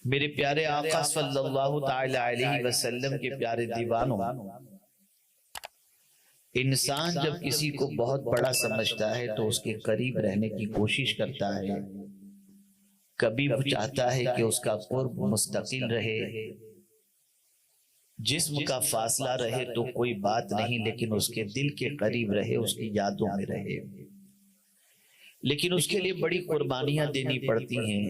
میرے پیارے آقا صلی اللہ تعالی علیہ وسلم کے پیارے دیوانوں، انسان جب کسی کو بہت بڑا سمجھتا ہے تو اس کے قریب رہنے کی کوشش کرتا ہے، کبھی وہ چاہتا ہے کہ اس کا قرب مستقل رہے، جسم کا فاصلہ رہے تو کوئی بات نہیں، لیکن اس کے دل کے قریب رہے، اس کی یادوں میں رہے۔ لیکن اس کے لیے بڑی قربانیاں دینی پڑتی ہیں،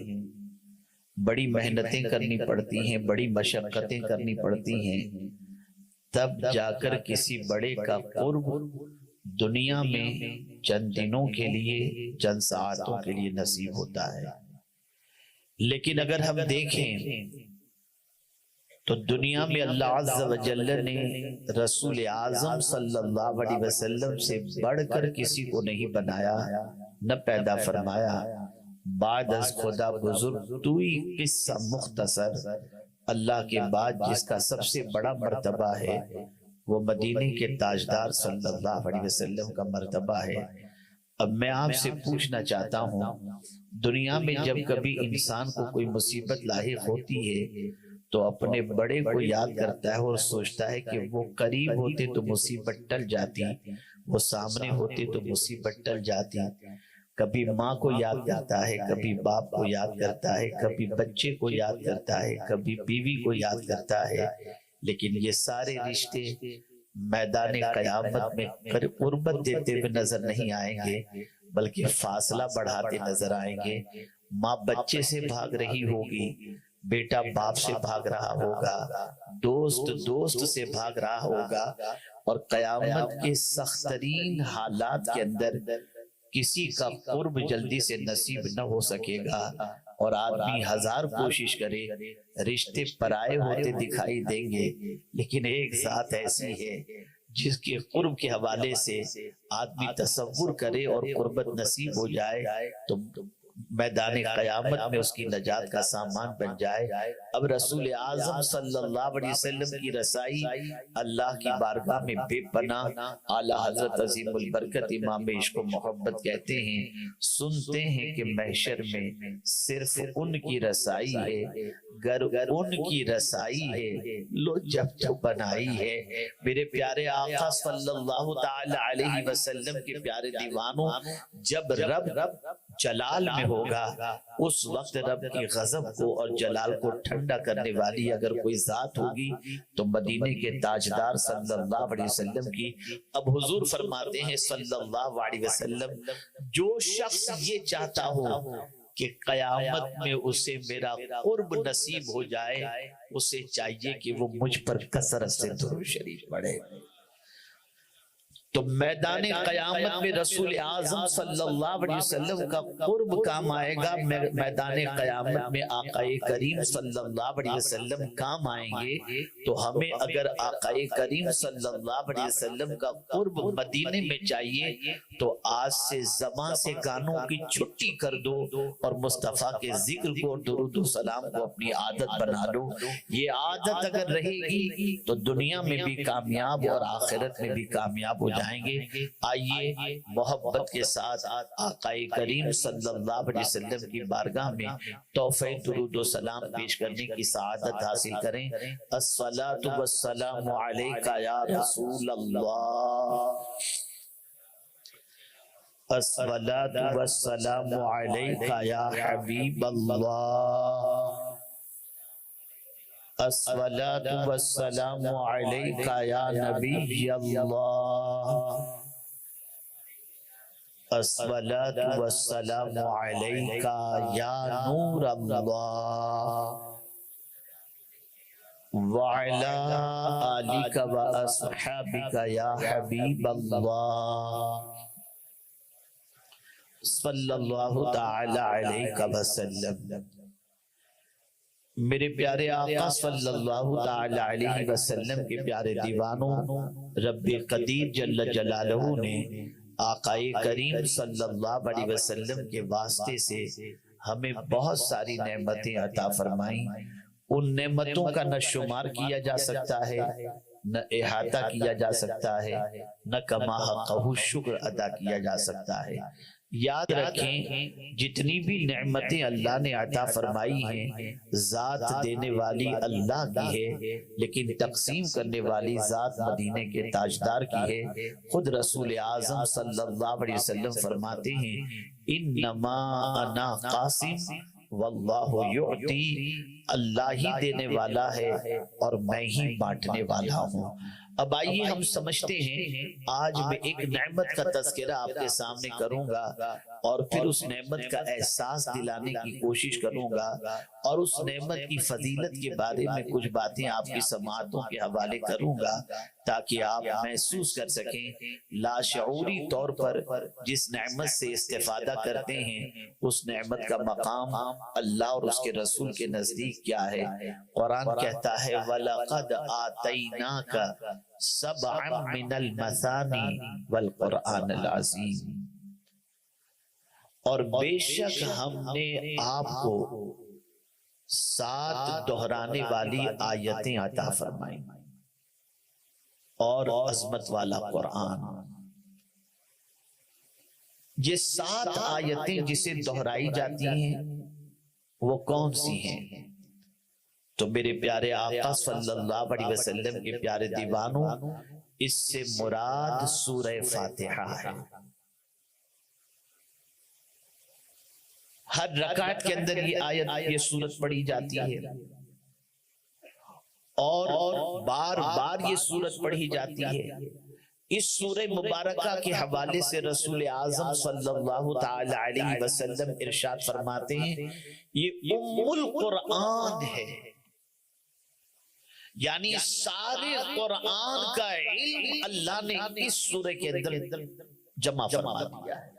بڑی محنتیں کرنی پڑتی ہیں، بڑی مشقتیں کرنی پڑتی ہیں، تب جا کر کسی بڑے کا قرب دنیا میں چند دنوں کے لیے، چند ساعتوں کے لیے نصیب ہوتا ہے۔ لیکن اگر ہم دیکھیں تو دنیا میں اللہ عز و جل نے رسول اعظم صلی اللہ علیہ وسلم سے بڑھ کر کسی کو نہیں بنایا، نہ پیدا فرمایا۔ بعد از خدا بزرگ توئی قصہ مختصر، اللہ کے بعد جس کا سب سے بڑا مرتبہ ہے وہ مدینے کے تاجدار صلی اللہ علیہ وسلم کا مرتبہ ہے۔ اب میں آپ سے پوچھنا چاہتا ہوں، دنیا میں جب کبھی انسان کو کوئی مصیبت لاحق ہوتی ہے تو اپنے بڑے کو یاد کرتا ہے اور سوچتا ہے کہ وہ قریب ہوتے تو مصیبت ٹل جاتی، وہ سامنے ہوتے تو مصیبت ٹل جاتی۔ کبھی ماں کو یاد کرتا ہے، کبھی باپ کو یاد کرتا ہے، کبھی بچے کو یاد کرتا ہے، کبھی بیوی کو یاد کرتا ہے، لیکن یہ سارے رشتے میدان قیامت میں قربت دیتے ہوئے نظر نہیں آئیں گے، بلکہ فاصلہ بڑھاتے نظر آئیں گے۔ ماں بچے سے بھاگ رہی ہوگی، بیٹا باپ سے بھاگ رہا ہوگا، دوست دوست سے بھاگ رہا ہوگا، اور قیامت کے سخت ترین حالات کے اندر کسی کا قرب جلدی سے نصیب نہ ہو سکے گا، اور آدمی ہزار کوشش کرے رشتے پرائے ہوتے دکھائی دیں گے، لیکن ایک ذات ایسی ہے جس کے قرب کے حوالے سے آدمی تصور کرے اور قربت نصیب ہو جائے تو میدان قیامت میں اس کی نجات کا سامان بن جائے۔ اب رسول اعظم صلی اللہ علیہ وسلم کی رسائی اللہ کی بارگاہ میں بے پناہ، اعلیٰ حضرت عظیم البرکت امام عشق و محبت کہتے ہیں، سنتے ہیں کہ محشر میں صرف ان کی رسائی ہے، گر ان کی رسائی ہے لو جب تو بنائی ہے۔ میرے پیارے آقا صلی اللہ تعالی علیہ وسلم کے پیارے دیوانوں، جب رب جلال میں ہوگا اس وقت رب کی غضب کو اور جلال کو ٹھنڈا کرنے والی اگر کوئی ذات ہوگی تو مدینے کے تاجدار صلی اللہ علیہ وسلم کی۔ اب حضور فرماتے ہیں صلی اللہ علیہ وسلم، جو شخص یہ چاہتا ہو کہ قیامت میں اسے میرا قرب نصیب ہو جائے، اسے چاہیے کہ وہ مجھ پر کثرت سے درود شریف پڑھے۔ تو میدان قیامت میں رسول اعظم صلی اللہ علیہ وسلم کا قرب کام آئے گا، میدان قیامت میں آقا کریم صلی اللہ علیہ وسلم کام آئیں گے۔ تو ہمیں اگر آقا کریم صلی اللہ علیہ وسلم کا قرب مدینے میں چاہیے تو آج سے زبان سے گانوں کی چھٹی کر دو اور مصطفیٰ کے ذکر کو، درود و سلام کو اپنی عادت بنا لو۔ یہ عادت اگر رہے گی تو دنیا میں بھی کامیاب اور آخرت میں بھی کامیاب ہو جائیں گے۔ آئیے محبت کے ساتھ آقا کریم صلی اللہ علیہ وسلم کی بارگاہ میں تحفہ درود و سلام پیش کرنے کی سعادت حاصل کریں۔ الصلاۃ والسلام علیک یا رسول اللہ، الصلاۃ والسلام علیک یا حبیب اللہ، الصلاۃ والسلام علیک یا نبی اللہ، الصلاۃ والسلام علیک یا نور اللہ، وعلی آلک و اصحابک یا حبیب اللہ، صلی اللہ تعالی علیہ وسلم۔ میرے پیارے آقا صلی اللہ تعالی علیہ وسلم کے پیارے دیوانوں، رب قدیر جل جلالہ نے آقا کریم صلی اللہ علیہ وسلم کے واسطے سے ہمیں بہت ساری نعمتیں عطا فرمائیں۔ ان نعمتوں کا نہ شمار کیا جا سکتا ہے، نہ احاطہ کیا جا سکتا ہے، نہ کما حقہ شکر ادا کیا جا سکتا ہے۔ یاد رکھیں جتنی بھی نعمتیں اللہ نے عطا فرمائی ہیں ذات دینے والی اللہ کی ہے، لیکن تقسیم کرنے والی ذات مدینے کے تاجدار کی ہے۔ خود رسول اعظم صلی اللہ علیہ وسلم فرماتے ہیں انما انا قاسم واللہ یعطی، اللہ ہی دینے والا ہے اور میں ہی بانٹنے والا ہوں۔ اب آئیے ہم سمجھتے ہیں، آج میں ایک نعمت کا تذکرہ آپ کے سامنے کروں گا اور پھر اس نعمت کا احساس دلانے کی کوشش کروں گا اور اس نعمت کی فضیلت کے بارے میں کچھ باتیں آپ کی سماعتوں کے حوالے کروں گا تاکہ آپ محسوس کر سکیں لاشعوری طور پر جس نعمت سے استفادہ کرتے ہیں اس نعمت کا مقام اللہ اور اس کے رسول کے نزدیک کیا ہے۔ قرآن کہتا ہے وَلَقَدْ آتَيْنَاكَ سَبْعًا مِنَ الْمَثَانِي وَالْقُرْآنِ الْعَظِيمِ، اور بے شک ہم نے آپ کو 7 دہرانے والی آیتیں عطا فرمائیں اور عظمت والا قرآن۔ یہ 7 آیتیں جسے دہرائی جاتی ہیں وہ کون سی ہیں؟ تو میرے پیارے آقا صلی اللہ علیہ وسلم کے پیارے دیوانوں، اس سے مراد سورہ فاتحہ ہے۔ ہر رکعت کے اندر یہ آیت، یہ سورت پڑھی جاتی ہے اور بار بار یہ سورت پڑھی جاتی ہے۔ اس سورہ مبارکہ کے حوالے سے رسول اعظم صلی اللہ تعالی علیہ وسلم ارشاد فرماتے ہیں یہ ام القرآن ہے، یعنی سارے قرآن کا علم اللہ نے اس سورہ کے اندر جمع فرما دیا ہے۔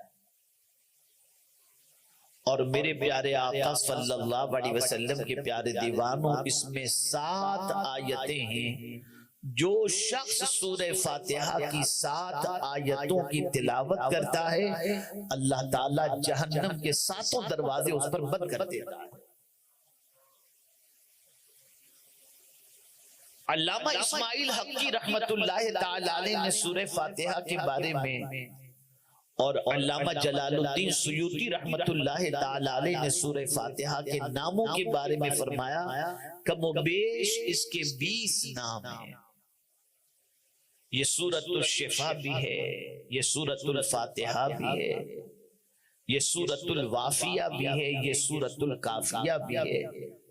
اور میرے پیارے آقا صلی اللہ علیہ وسلم کے پیارے دیوانوں، اس میں 7 آیتیں ہیں۔ جو شخص سورہ فاتحہ کی 7 آیتوں کی تلاوت کرتا ہے اللہ تعالیٰ جہنم کے 7 دروازے اس پر بند کر دیتا ہے۔ علامہ اسماعیل حقی رحمت اللہ تعالی علیہ نے سورہ فاتحہ کے بارے میں اور علامہ جلال الدین سیوطی رحمت اللہ تعالی علیہ نے سورہ فاتحہ کے ناموں کے بارے میں فرمایا کم و بیش اس کے 20 نام ہیں۔ یہ سورۃ الشفا بھی ہے، یہ سورۃ الفاتحہ بھی ہے، یہ سورۃ الوافیہ بھی ہے، یہ سورۃ الکافیہ بھی ہے،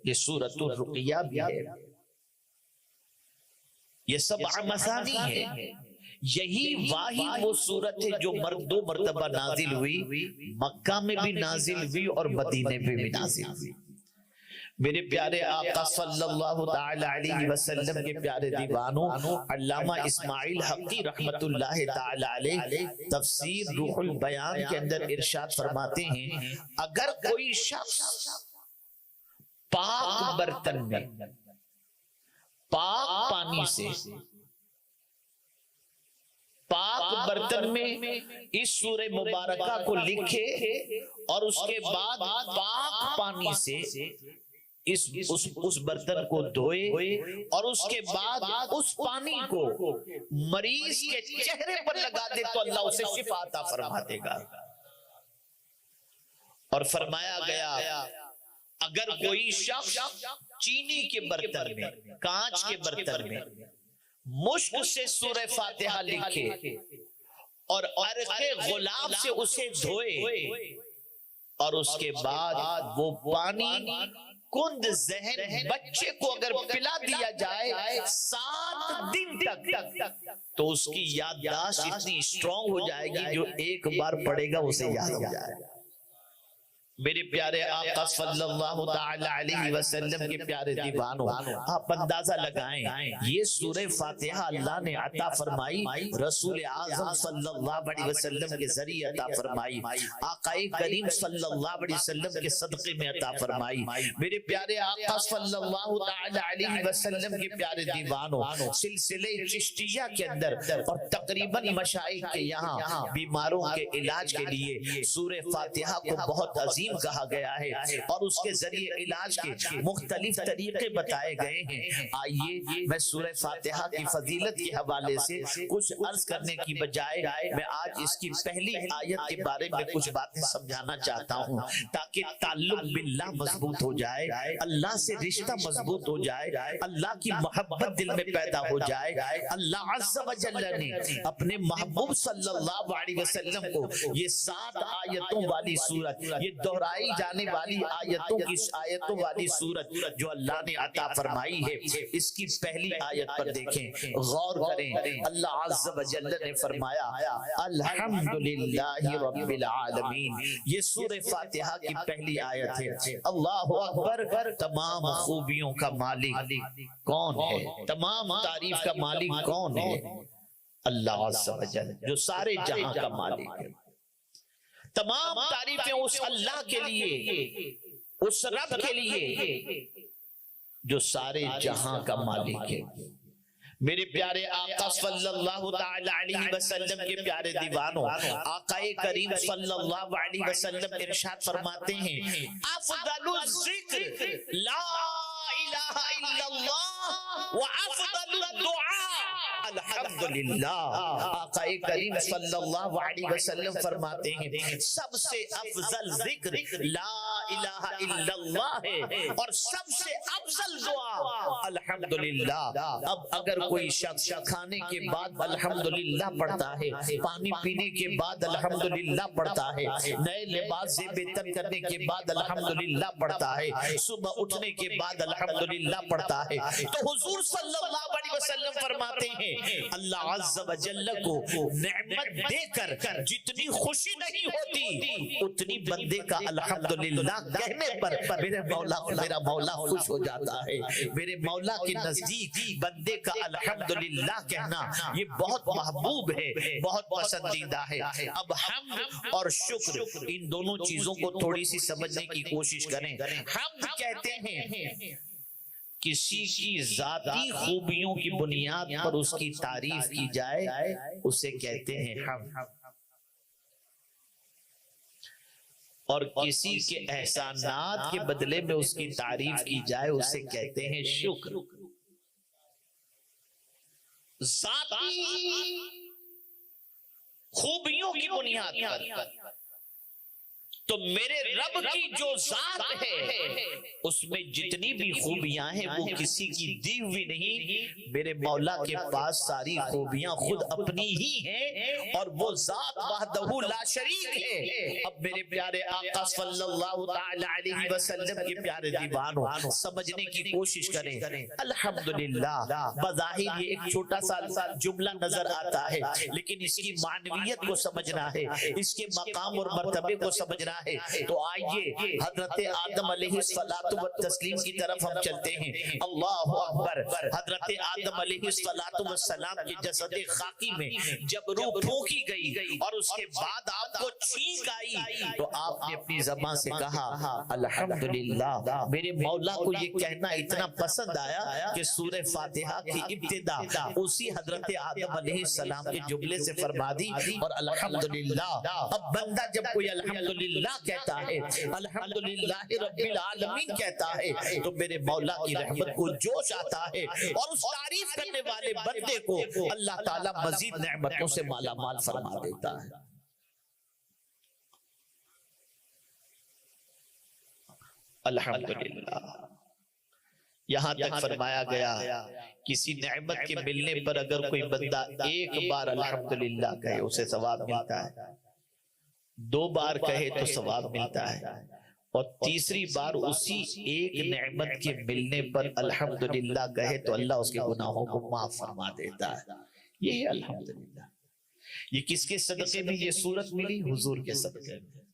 یہ سورۃ الرقیہ بھی ہے، یہ 7 مثانی ہے۔ یہی واحد وہ سورت ہے جو 2 مرتبہ نازل ہوئی، مکہ میں بھی نازل ہوئی اور مدینے میں بھی نازل ہوئی۔ میرے پیارے آقا صلی اللہ تعالی علیہ وسلم کے پیارے دیوانوں، علامہ اسماعیل حقی رحمت اللہ تعالی علیہ تفسیر روح البیان کے اندر ارشاد فرماتے ہیں اگر کوئی شخص پاک برتن میں پاک پانی سے پاک برتن میں اس سورہ مبارکہ کو لکھے اور اس کے بعد پاک پانی سے اس برتن کو دھوئے اور اس کے بعد اس پانی کو مریض کے چہرے پر لگا دے تو اللہ اسے شفا عطا فرما دے گا۔ اور فرمایا گیا اگر کوئی شخص چینی کے برتن میں، کانچ کے برتن میں مشک سے سورہ فاتحہ لکھے اور عرق غلاب سے اسے دھوئے اور اس کے بعد وہ پانی کند ذہن بچے کو اگر پلا دیا جائے 7 دن تک تو اس کی یادداشت اتنی اسٹرانگ ہو جائے گی جو ایک بار پڑھے گا اسے یاد ہو جائے گا۔ میرے پیارے آقا صلی اللہ تعالی علیہ وسلم کے پیارے دیوانوں، آپ اندازہ لگائیں یہ سورہ فاتحہ اللہ نے عطا فرمائی، رسول اعظم صلی اللہ علیہ وسلم کے ذریعے عطا فرمائی، آقا کریم صلی اللہ علیہ وسلم کے صدقے میں عطا فرمائی۔ میرے پیارے آقا صلی اللہ تعالی علیہ وسلم کے پیارے دیوانوں، سلسلے چشتیہ کے اندر اور تقریباً مشائخ کے یہاں بیماروں کے علاج کے لیے سورہ فاتحہ کو بہت عظیم عظیم کہا گیا ہے اور اس کے ذریعے علاج کے مختلف طریقے بتائے گئے ہیں۔ آئیے میں سورہ فاتحہ کی فضیلت کے حوالے سے کچھ عرض کرنے کی بجائے میں آج اس کی پہلی آیت کے بارے میں کچھ باتیں سمجھانا چاہتا ہوں تاکہ تعلق باللہ مضبوط ہو جائے، اللہ سے رشتہ مضبوط ہو جائے، اللہ کی محبت دل میں پیدا ہو جائے۔ اللہ عز و جل نے اپنے محبوب صلی اللہ علیہ وسلم کو یہ 7 آیتوں والی سورت، یہ دہرائی جانے والی آیتوں والی سورت جو اللہ نے عطا فرمائی ہے، اس کی پہلی آیت پر دیکھیں، غور کریں۔ اللہ عز و جل نے فرمایا الحمدللہ رب العالمین، یہ سورہ فاتحہ کی پہلی آیت ہے۔ اللہ اکبر، تمام خوبیوں کا مالک کون ہے؟ تمام تعریف کا مالک کون ہے؟ اللہ عز و جل، جو سارے جہاں کا مالک ہے۔ تمام تعریفیں اس اللہ کے لیے، اس رب کے لیے جو سارے جہاں کا مالک ہے۔ میرے پیارے آقا صلی اللہ تعالی علیہ وسلم کے پیارے دیوانوں، آقا کریم صلی اللہ علیہ وسلم ارشاد فرماتے ہیں افضل الذکر لا الہ الا اللہ وافضل الدعاء الحمدللہ۔ آقا کریم صلی اللہ علیہ وسلم فرماتے ہیں سب سے افضل ذکر لا الہ الا اللہ ہے اور سب سے افضل دعا الحمدللہ۔ اب اگر کوئی شخص کھانے کے بعد الحمدللہ پڑھتا ہے، پانی پینے کے بعد الحمدللہ پڑھتا ہے، نئے لباس سے بہتر کرنے کے بعد الحمدللہ پڑھتا ہے، صبح اٹھنے کے بعد الحمدللہ پڑھتا ہے، تو حضور صلی اللہ علیہ وسلم فرماتے ہیں اللہ عز و جل کو نعمت دے کر جتنی خوشی نہیں ہوتی اتنی بندے کا الحمدللہ کہنے پر میرا مولا خوش ہو جاتا ہے۔ میرے مولا کے نزدیک بندے کا الحمدللہ کہنا یہ بہت محبوب ہے، بہت پسندیدہ ہے۔ اب حمد اور شکر، ان دونوں چیزوں کو تھوڑی سی سمجھنے کی کوشش کریں۔ حمد کہتے ہیں کسی کی ذاتی خوبیوں کی بنیاد پر اس کی تعریف کی جائے، اسے کہتے ہیں حمد، اور کسی کے احسانات کے بدلے میں اس کی تعریف کی جائے اسے کہتے ہیں شکر۔ ذاتی خوبیوں کی بنیاد پر تو میرے رب کی جو ذات ہے اس میں جتنی بھی خوبیاں ہیں وہ کسی کی دی ہوئی نہیں، میرے مولا کے پاس ساری خوبیاں خود اپنی ہی ہیں اور وہ ذات وحدہ لا شریک ہے۔ اب میرے پیارے آقا صلی اللہ تعالی علیہ وسلم کے پیارے دیوانوں سمجھنے کی کوشش کریں۔ الحمدللہ بظاہر یہ ایک چھوٹا سا جملہ نظر آتا ہے، لیکن اس کی معنویت کو سمجھنا ہے، اس کے مقام اور مرتبے کو سمجھنا ہے۔ تو آئیے حضرت آدم علیہ السلام کی طرف ہم چلتے ہیں۔ اللہ اکبر، حضرت آدم علیہ السلام کے جسد خاکی میں جب روح پھونکی گئی اور اس کے بعد آپ کو چھینک آئی تو آپ نے اپنی زبان سے کہا الحمدللہ۔ میرے مولا کو یہ کہنا اتنا پسند آیا کہ سورہ فاتحہ کی ابتدا اسی حضرت آدم علیہ السلام کے جملے سے فرما دی، اور الحمدللہ۔ اب بندہ جب کوئی الحمدللہ کہتا ہے، الحمدللہ رب العالمین کہتا ہے، تو میرے مولا کی رحمت کو جوش آتا ہے اور اس تعریف کرنے والے بندے کو اللہ تعالیٰ مزید نعمتوں سے مالا مال فرما دیتا ہے۔ الحمدللہ یہاں تک فرمایا گیا کسی نعمت کے ملنے پر اگر کوئی بندہ ایک بار الحمدللہ کہے اسے ثواب ملتا ہے، 2 بار کہے تو ثواب ملتا ہے، اور تیسری بار اسی ایک نعمت کے ملنے پر الحمدللہ کہے تو اللہ اس کے گناہوں کو معاف فرما دیتا ہے۔ یہ ہے الحمدللہ۔ یہ کس کے صدقے میں یہ صورت ملی؟ حضور کے صدقے میں،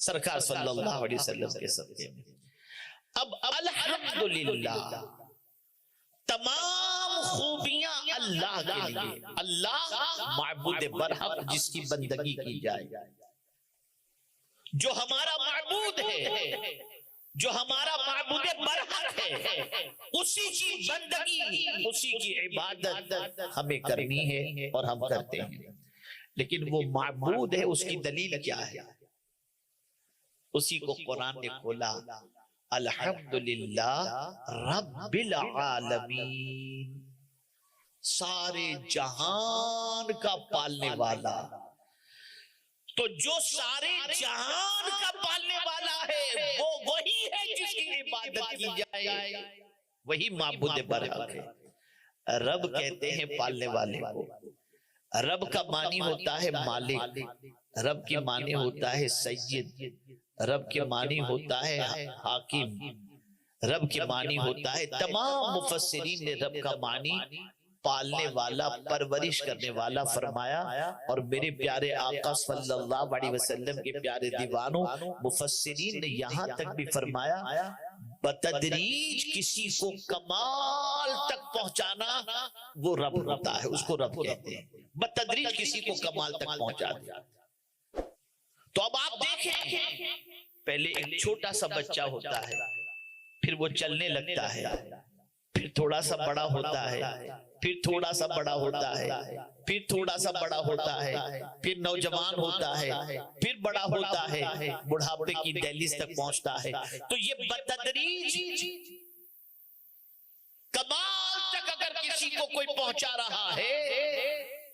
سرکار صلی اللہ علیہ وسلم کے صدقے میں۔ اب الحمدللہ تمام خوبیاں اللہ کے لیے، اللہ معبود برحق جس کی بندگی کی جائے، جو ہمارا معبود ہے، جو ہمارا معبود برحق ہے، اسی کی بندگی، اسی کی عبادت ہمیں کرنی ہے اور ہم کرتے ہیں۔ لیکن وہ معبود ہے، اس کی دلیل کیا ہے؟ اسی کو قرآن نے کھولا، الحمدللہ رب العالمین، سارے جہان کا پالنے والا۔ تو جو سارے جہان کا پالنے والا ہے وہ وہی ہے جس کی عبادت کی جائے، وہی معبود برحق ہے۔ رب کہتے ہیں پالنے والے کو۔ رب کا معنی ہوتا ہے مالک، رب کی معنی ہوتا ہے سید، رب کے معنی ہوتا ہے حاکم، رب کے معنی ہوتا ہے، تمام مفسرین نے رب کا معنی پالنے والا، پرورش کرنے والا فرمایا۔ اور میرے پیارے آقا صلی اللہ علیہ وسلم کے پیارے دیوانوں، مفسرین نے یہاں تک بھی فرمایا بتدریج کسی کو کمال تک پہنچانا وہ رب ہوتا ہے، اس کو رب کہتے ہیں۔ بتدریج کسی کو کمال تک پہنچا دیا۔ تو اب آپ دیکھیں، پہلے ایک چھوٹا سا بچہ ہوتا ہے، پھر وہ چلنے لگتا ہے، پھر تھوڑا سا بڑا ہوتا ہے، پھر تھوڑا سا بڑا ہوتا ہے، پھر تھوڑا سا بڑا ہوتا ہے، پھر نوجوان ہوتا ہے، پھر بڑا ہوتا ہے، بڑھاپے کی دہلیز تک پہنچتا ہے۔ تو یہ بتدریج کمال تک اگر کسی کو کوئی پہنچا رہا ہے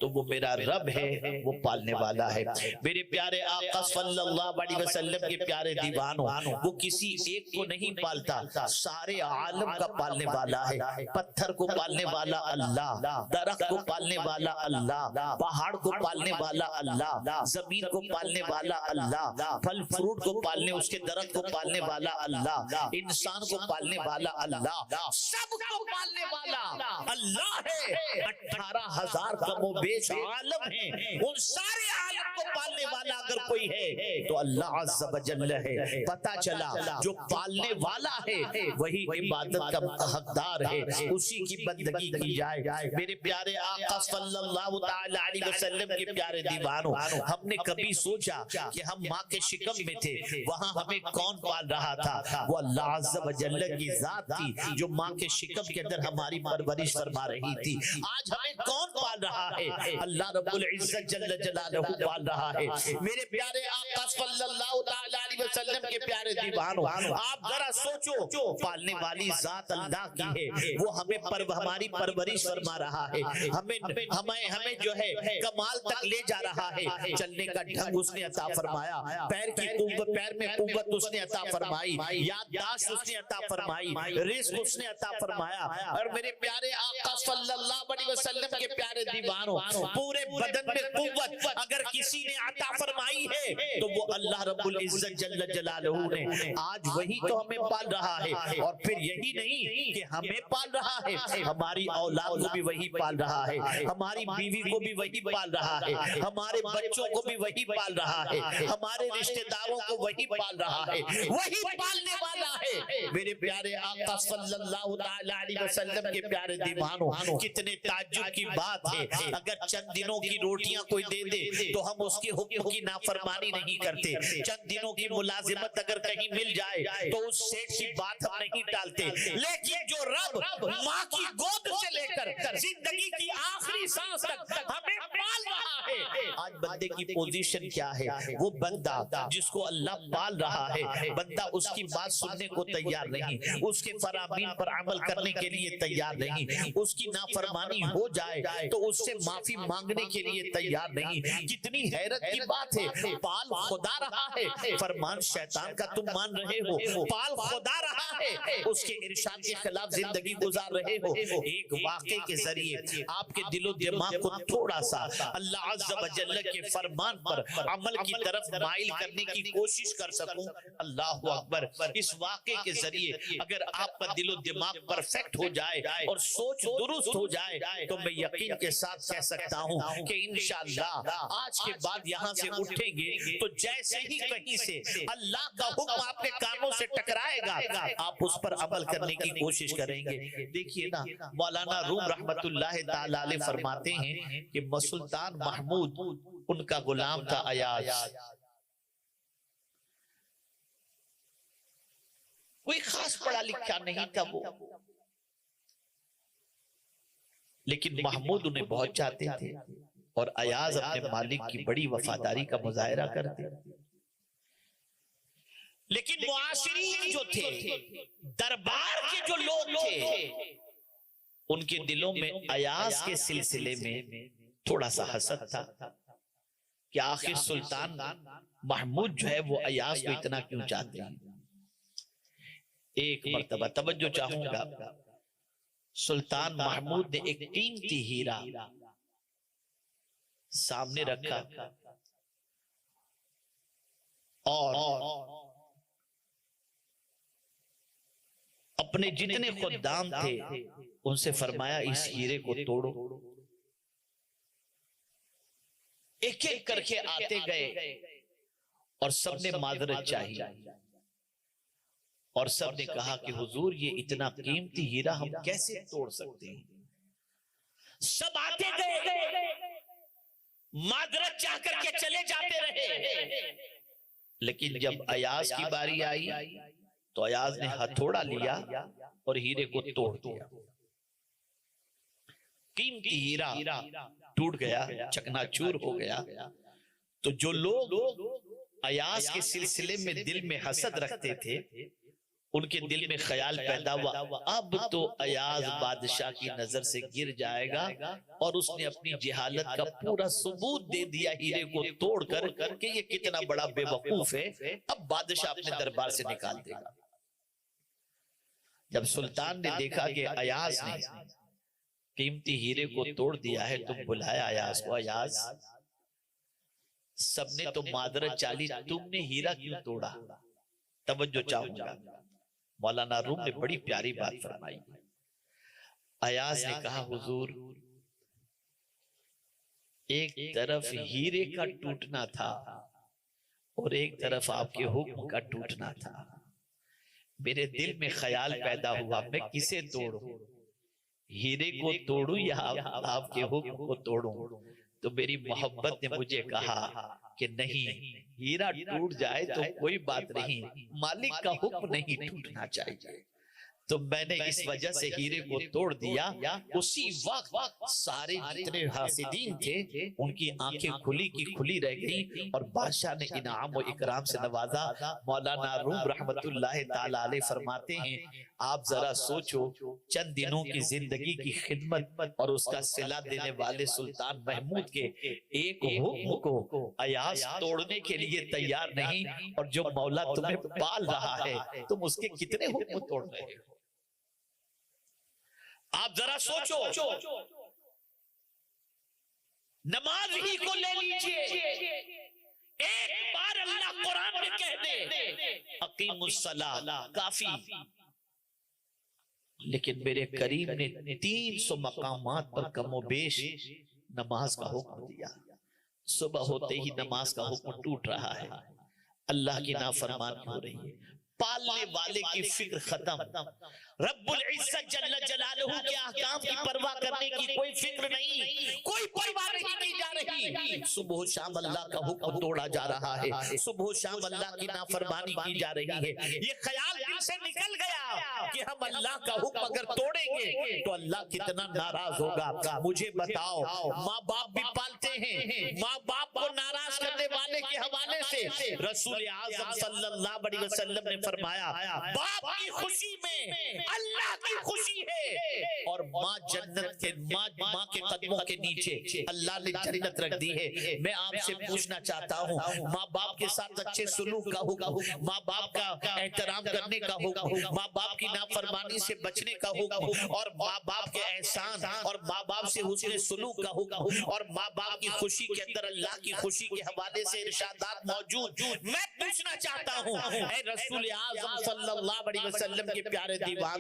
تو وہ میرا رب ہے، وہ پالنے والا ہے۔ میرے پیارے آقا صلی اللہ علیہ وسلم کے پیارے دیوانوں، وہ کسی ایک کو نہیں پالتا، سارے عالم کا پالنے والا ہے۔ پتھر کو پالنے والا اللہ، درخت کو پالنے والا اللہ، پہاڑ کو پالنے والا اللہ، زمین کو پالنے والا اللہ، پھل فروٹ کو پالنے، اس کے درخت کو پالنے والا اللہ، انسان کو پالنے والا اللہ، سب کو پالنے والا اللہ ہے۔ 18,000 کم و بیش عالم ہیں، ان سارے عالم کو پالنے والا اگر کوئی ہے تو اللہ عز و جل ہے۔ پتہ چلا جو پالنے والا ہے وہی عبادت کا حقدار ہے، اسی کی بندگی کی جائے۔ میرے پیارے آقا صلی اللہ تعالی علیہ وسلم کے پیارے دیوانوں، ہم نے کبھی سوچا کہ ہم ماں کے شکم میں تھے، وہاں ہمیں کون پال رہا تھا؟ وہ اللہ عز و جل کی ذات تھی جو ماں کے شکم کے اندر ہماری پرورش فرما رہی تھی۔ آج ہمیں کون پال رہا ہے؟ اللہ رب العزت جل جلالہ پال رہا ہے۔ میرے پیارے آقا صلی اللہ تعالی علیہ وسلم کے پیارے دیوانوں، آپ ذرا سوچو، پالنے والی ذات اللہ کی ہے، وہ ہماری پرورش فرما رہا ہے، ہمیں جو ہے کمال تک لے جا رہا ہے۔ چلنے کا ڈھنگ اس نے عطا فرمایا، پیر میں قوت اس نے عطا فرمائی، یادداشت اس نے عطا فرمائی، رزق اس نے عطا فرمایا۔ اور میرے پیارے آقا صلی اللہ علیہ وسلم کے پیارے دیوانوں، پورے بدن میں قوت اگر کسی نے عطا فرمائی ہے تو وہ اللہ رب العزت جل جلالہ نے۔ آج وہی تو ہمیں پال رہا ہے، اور پھر یہی نہیں کہ ہمیں پال رہا ہے، ہماری اولاد کو بھی وہی پال رہا ہے، ہماری بیوی کو بھی وہی پال رہا ہے، ہمارے بچوں کو بھی وہی پال رہا ہے، ہمارے رشتہ داروں کو وہی پال رہا ہے، وہی پالنے والا ہے۔ میرے پیارے آقا صلی اللہ تعالی علیہ وسلم کے پیارے دیوانوں، کتنے تعجب کی بات ہے، اگر چند دنوں کی روٹیاں کوئی دے دے تو ہم اس کے حکم کی نافرمانی نہیں کرتے، چند دنوں کی ملازمت اگر کہیں مل جائے تو اس سیٹ کی بات ہم نہیں ٹالتے، لیکن جو رب ماں کی گود سے لے کر زندگی کی آخری سانس تک ہمیں پال رہا ہے، آج بندے کی پوزیشن کیا ہے؟ وہ بندہ جس کو اللہ پال رہا ہے، بندہ اس کی بات سننے کو تیار نہیں، اس کے فرامین پر عمل کرنے کے لیے تیار نہیں، اس کی نافرمانی ہو جائے تو اس سے معافی مانگنے کے لیے تیار نہیں۔ کتنی حیرت کی بات ہے، پال خدا رہا ہے، فرمان شیطان کا تم مان رہے ہو، پال خدا رہا ہے، اس کے ارشاد کے خلاف زندگی گزار رہے ہو۔ ایک واقعے کے ذریعے آپ کے دل و دماغ کو تھوڑا سا اللہ عز و جل کے فرمان پر عمل کی طرف مائل کرنے کی کوشش کر سکوں۔ اللہ اکبر، اس واقعے کے ذریعے اگر آپ کا دل و دماغ پرفیکٹ ہو جائے اور سوچ درست ہو جائے تو میں یقین کے ساتھ کہہ سکتا ہوں کہ انشاءاللہ آج کے بعد یہاں سے اٹھیں گے تو جیسے ہی کہیں سے اللہ کا حکم آپ کے کانوں سے ٹکرائے گا آپ اس پر عمل کرنے کی کوشش کریں گے۔ دیکھیے نا، مولانا روم رحمت اللہ تعالی علیہ فرماتے ہیں کہ سلطان محمود ان کا غلام تھا ایاز، کوئی خاص پڑھا لکھا نہیں تھا وہ، لیکن محمود انہیں بہت چاہتے تھے اور ایاز اپنے مالک کی بڑی وفاداری کا مظاہرہ کرتے۔ لیکن معاشرین جو تھے، دربار کے جو لوگ تھے، ان کے دلوں میں ایاز کے سلسلے میں تھوڑا سا حسد تھا کہ آخر سلطان محمود جو ہے وہ ایاز کو اتنا کیوں چاہتے ہیں۔ ایک مرتبہ توجہ چاہوں گا، سلطان محمود نے ایک قیمتی ہیرا سامنے رکھا اور اپنے جتنے خدام تھے ان سے فرمایا اس ہیرے کو توڑو۔ ایک ایک کر کے آتے گئے اور سب نے معذرت چاہی اور سب نے کہا کہ حضور یہ اتنا قیمتی ہیرا ہم کیسے توڑ سکتے ہیں۔ سب آتے گئے، معذرت چاہ کر کے چلے جاتے رہے، لیکن جب ایاز کی باری آئی تو ایاز نے ہتھوڑا لیا اور ہیرے کو توڑ دیا۔ قیمتی ہیرا ٹوٹ گیا، چکنا چور ہو گیا۔ تو جو لوگ ایاز کے سلسلے میں دل میں حسد رکھتے تھے، ان کے دل میں خیال پیدا ہوا اب تو ایاز بادشاہ کی نظر سے گر جائے گا، اور اس نے اپنی جہالت کا پورا ثبوت دے دیا ہیرے کو توڑ کر کہ یہ کتنا بڑا بے وقوف ہے، اب بادشاہ اپنے دربار سے نکال دے گا۔ جب سلطان نے دیکھا کہ ایاز نے قیمتی ہیرے کو توڑ دیا ہے تو بلایا ایاز کو، ایاز سب نے تو معذرت چالی، تم نے ہیرا کیوں توڑا؟ توجہ چاہوں گا، مولانا روم نے بڑی پیاری بات فرمائی۔ ایاز نے کہا حضور ایک طرف ہیرے کا ٹوٹنا تھا اور ایک طرف آپ کے حکم کا ٹوٹنا تھا، میرے دل میں خیال پیدا ہوا میں کسے توڑوں، ہیرے کو توڑوں یا آپ کے حکم کو توڑوں؟ تو میری محبت نے مجھے کہا کہ نہیں، ہیرا ٹوٹ جائے تو کوئی بات نہیں، مالک کا حکم نہیں ٹوٹنا چاہیے۔ تو میں نے اس وجہ سے ہیرے کو توڑ دیا۔ اسی وقت سارے جتنے حاسدین تھے ان کی آنکھیں کھلی کی کھلی رہ گئی اور بادشاہ نے انعام و اکرام سے نوازا۔ مولانا روم رحمت اللہ تعالی علیہ فرماتے ہیں آپ ذرا سوچو، چند دنوں کی زندگی کی خدمت اور اس کا صلہ دینے والے سلطان محمود کے ایک حکم کو ایاز توڑنے کے لیے تیار نہیں، اور جو مولا تمہیں پال رہا ہے تم اس کے کتنے حکم توڑ رہے ہو؟ آپ ذرا سوچو، نماز ہی کو لے لیجئے، ایک بار اللہ قرآن میں کہہ دے اقیم الصلاۃ کافی، لیکن میرے کریم نے 300 مقامات پر کم و بیش نماز کا حکم دیا۔ صبح ہوتے ہی نماز کا حکم ٹوٹ رہا ہے، اللہ کی نافرمانی ہو رہی ہے، پالنے والے کی فکر ختم، رب العزت جل جلالہ کے احکام کی پرواہ کرنے کی کوئی فکر نہیں، کوئی پرواہ نہیں کی جا رہی۔ صبح و شام اللہ کا حکم توڑا جا رہا ہے، صبح و شام اللہ کی نافرمانی کی جا رہی ہے۔ یہ خیال دل سے نکل گیا کہ ہم اللہ کا حکم اگر توڑیں گے تو اللہ کتنا ناراض ہوگا۔ مجھے بتاؤ، ماں باپ بھی پالتے ہیں، ماں باپ کو ناراض کرنے والے کے حوالے سے رسول اعظم صلی اللہ علیہ وسلم نے فرمایا باپ کی خوشی میں اللہ کی خوشی ہے، اور ماں جنت کے ماں کے قدموں کے نیچے اللہ نے جنت رکھ دی ہے۔ میں آپ سے پوچھنا چاہتا ہوں، ماں باپ کے ساتھ اچھے سلوک کا حکم، ماں باپ کا احترام کرنے کا حکم، ماں باپ کی نافرمانی سے بچنے کا حکم، اور ماں باپ کے احسان اور ماں باپ سے حسن سلوک کا حکم، اور ماں باپ کی خوشی کے اندر اللہ کی خوشی کے حوالے سے ارشادات موجود۔ میں پوچھنا چاہتا ہوں اے رسول اعظم صلی اللہ علیہ وسلم کے پیارے دیوانوں،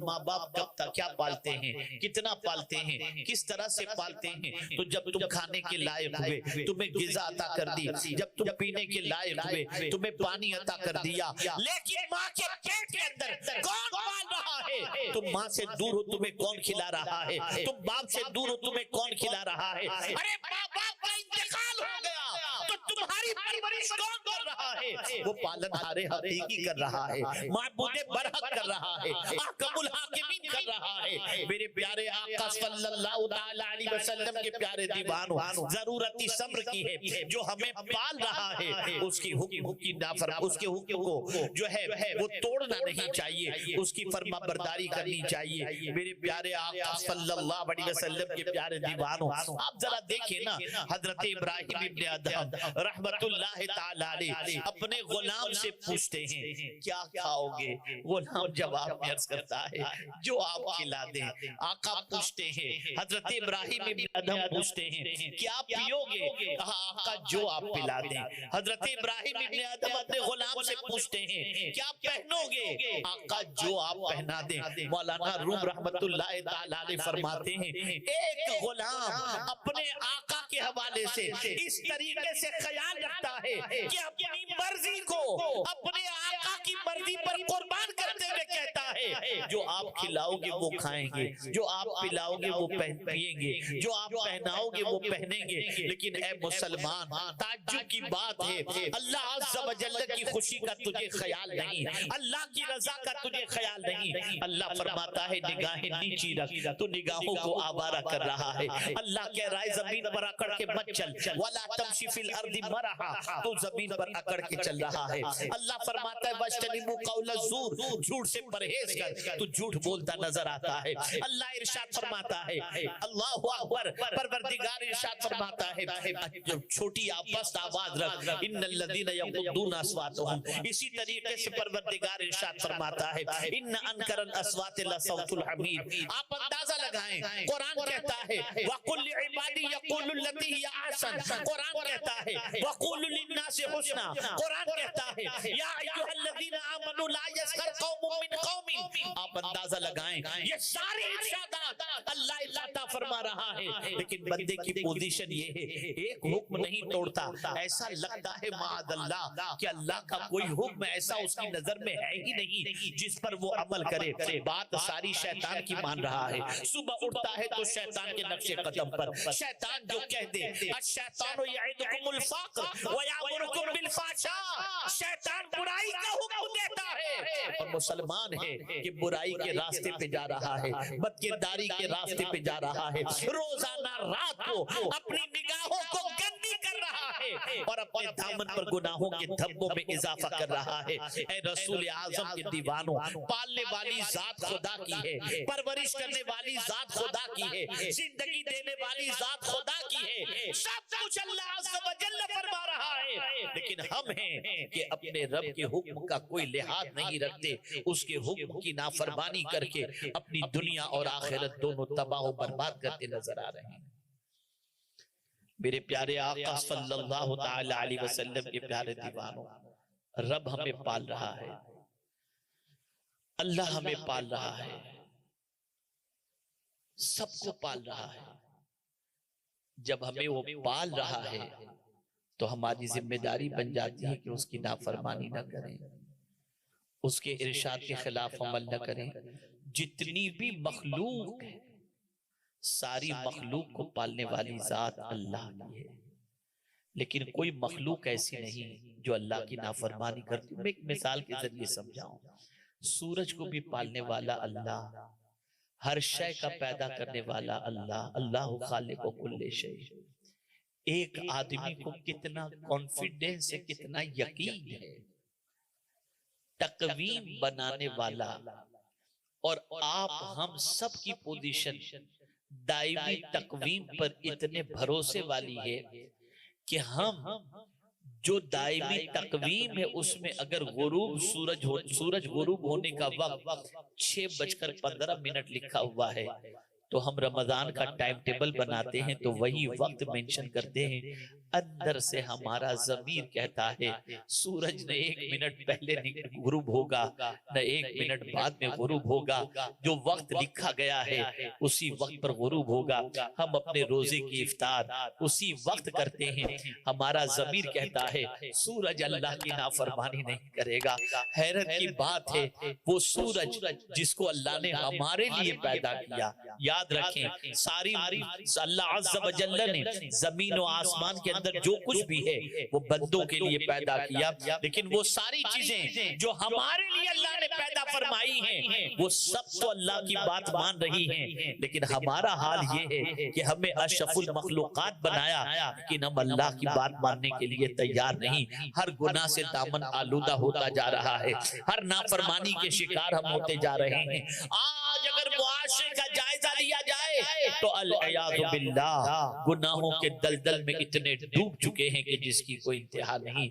ماں باپ کب تک کیا پالتے ہیں، کتنا پالتے ہیں، کس طرح سے پالتے ہیں؟ تو جب تم کھانے کے لائق ہوئے تمہیں غذا عطا کر دی، جب تم پینے کے لائق ہوئے تمہیں پانی عطا کر دیا، لیکن ماں کے پیٹ کے اندر کون پال رہا ہے؟ تم ماں سے دور ہو تمہیں کون کھلا رہا ہے؟ تم باپ سے دور ہو تمہیں کون کھلا رہا ہے؟ ارے ماں باپ کا انتقال ہو گیا تو تمہاری پرورش کون کر رہا ہے؟ وہ پالنہار حقیقی کر رہا ہے، معبود برحق کر رہا ہے، احکم الحاکمین کر رہا ہے۔ میرے پیارے آقا صلی اللہ تعالی علیہ وسلم کے پیارے دیوانوں، ضرورتی صبر کی ہے، جو ہمیں پال رہا ہے اس کی حکم کی نافرمانی، اس کے حکم کو جو ہے وہ توڑنا نہیں چاہیے، اس کی فرما برداری کرنی چاہیے۔ میرے پیارے آقا صلی اللہ علیہ وسلم کے پیارے دیوانوں، آپ ذرا دیکھیں نا، حضرت ابراہیم ابن ادہم رحمت اللہ تعالی علیہ اپنے غلام سے پوچھتے ہیں کیا کھاؤ گے؟ غلام جواب میں عرض کرتا ہے جو آپ کھلا دیں۔ آقا پوچھتے ہیں، حضرت ابراہیم ابن ادہم پوچھتے ہیں کیا پیو گے؟ کہا آقا جو آپ پلا دیں۔ حضرت ابراہیم ابن ادہم اپنے غلام سے پوچھتے ہیں کیا پہنو گے؟ آقا جو آپ پہنا دیں۔ مولانا روم رحمت اللہ تعالی علیہ فرماتے ہیں ایک غلام اپنے آقا کے حوالے سے اس طریقے سے خیال رکھتا ہے کہ اپنی مرضی کو اپنے آقا کی مرضی پر قربان کرتے ہوئے کہتا ہے جو آپ کھلاؤ گے وہ کھائیں گے، جو آپ پلاؤ گے وہ پیئیں گے، جو آپ پہناؤ گے وہ پہنیں گے۔ لیکن اے مسلمان، تعجب کی بات ہے، اللہ عز و جل کی خوشی کا تجھے خیال نہیں، اللہ کی رضا کا تجھے خیال نہیں۔ اللہ فرماتا ہے نگاہیں نیچی رکھ، تو نگاہوں کو آوارہ کر رہا ہے۔ اللہ کہہ رہا ہے زمین پر اکڑ کے مت چل، وَلَا تَمْشِ فِي الْأَرْضِ مَرَحًا، تو زمین پر اکڑ کے چل رہا ہے۔ اللہ فرماتا ہے وَاجْتَنِبُوا قَوْلَ الزُّورِ، جھوٹ سے پرہیز کر، تو جھوٹ بولتا نظر آتا ہے۔ اللہ ارشاد فرماتا ہے، اللہ اکبر، پروردگار ارشاد فرماتا ہے چھوٹی پست آواز رکھ، ان الذین یغضون اصواتهم۔ اسی طریقے سے پروردگار ارشاد فرماتا ہے ان انکر الاصوات لصوت الحمیر۔ آپ اندازہ لگائیں، قرآن کہتا ہے وَقُلْ لِعِبَادِي يَقُولُ الَّتِي هِيَ أَحْسَنُ، قرآن کہتا ہے وَقُولُ لِلنَّاسِ حُسْنًا، قرآن کہتا ہے یا ایھا الذین آمنوا لا یسخر قوم من قوم۔ آپ اندازہ لگائیں، یہ سارے ارشادات اللہ عطا فرما رہا ہے، لیکن بندے کی پوزیشن یہ ہے ایک حکم نہیں توڑتا، ایسا لگتا ہے معاذ اللہ کہ اللہ کا کوئی حکم ایسا اس کی نظر میں ہے ہی نہیں جس پر وہ عمل کرے۔ بات ساری شیطان کی مان رہا ہے، صبح اٹھتا ہے تو شیطان کے نقش قدم پر، شیطان جو کہہ دے الشیطان یعدکم الفقر ویامرکم بالفحشاء، شیطان برائی کا حکم دیتا ہے اور مسلمان ہے کہ برائی کے راستے پہ جا رہا ہے، بدکرداری کے راستے پہ جا رہا ہے، روزانہ رات کو اپنی نگاہوں کو گندی کر رہا ہے اور اپنے دامن پر گناہوں کے دھبوں میں اضافہ کر رہا ہے۔ اے رسول اعظم کے دیوانوں، پالنے والی ذات خدا کی ہے، پرورش کرنے والی ذات خدا کی ہے، زندگی دینے والی ذات خدا کی ہے، سب کچھ اللہ عز و جل فرما رہا ہے، لیکن ہم ہیں کہ اپنے رب کے حکم کا کوئی لحاظ نہیں رکھتے، اس کے حکم کی نافرمانی کر کے اپنی دنیا اور آخرت دونوں تباہ و برباد کرتے نظر آ رہے ہیں۔ میرے پیارے آقا صلی اللہ تعالی علیہ وسلم کے پیارے دیوانوں، رب ہمیں پال رہا ہے، اللہ ہمیں پال رہا ہے، سب کو پال رہا ہے۔ جب ہمیں وہ پال رہا ہے تو ہماری ذمہ داری بن جاتی ہے کہ اس کی نافرمانی نہ کریں، اس کے ارشاد کے خلاف عمل نہ کریں۔ جتنی بھی مخلوق ہے، ساری مخلوق کو پالنے والی ذات اللہ کی ہے، لیکن کوئی مخلوق ایسی نہیں جو اللہ کی نافرمانی کرتی۔ میں ایک مثال کے ذریعے سمجھاؤں، سورج کو بھی پالنے والا اللہ، ہر شے کا پیدا کرنے والا اللہ، اللہ خالق کل شے۔ ایک آدمی کو کتنا کانفیڈنس ہے، کتنا یقین ہے، تقویم بنانے والا اور آپ ہم سب کی پوزیشن دائمی تقویم پر اتنے بھروسے والی ہے کہ ہم جو دائمی تقویم ہے اس میں اگر غروب سورج غروب ہونے کا وقت 6:15 لکھا ہوا ہے تو ہم رمضان کا ٹائم ٹیبل بناتے ہیں تو وہی وقت مینشن کرتے ہیں، اندر سے ہمارا ضمیر کہتا ہے سورج نہ 1 منٹ پہلے غروب ہوگا نہ 1 منٹ بعد میں غروب ہوگا، جو وقت لکھا گیا ہے اسی وقت پر غروب ہوگا۔ ہم اپنے روزے کی افطار اسی وقت کرتے ہیں، ہمارا ضمیر کہتا ہے سورج اللہ کی نافرمانی نہیں کرے گا۔ حیرت کی بات ہے وہ سورج جس کو اللہ نے ہمارے لیے پیدا کیا، یاد رکھیں ساری اللہ عز و جل نے زمین و آسمان کے اندر جو کچھ بھی ہے وہ بندوں کے لیے پیدا کیا، لیکن وہ ساری چیزیں جو ہمارے لیے اللہ نے پیدا فرمائی ہیں وہ سب تو اللہ کی بات مان رہی ہیں، لیکن ہمارا حال یہ ہے کہ ہمیں اشرف المخلوقات بنایا لیکن ہم اللہ کی بات ماننے کے لیے تیار نہیں، ہر گناہ سے دامن آلودہ ہوتا جا رہا ہے، ہر نافرمانی کے شکار ہم ہوتے جا رہے ہیں۔ آج اگر معاشرے کا جائزہ لیا جائے تو العیاذ باللہ گناہوں کے دلدل میں اتنے ڈوب چکے ہیں کہ جس کی کوئی انتہا نہیں۔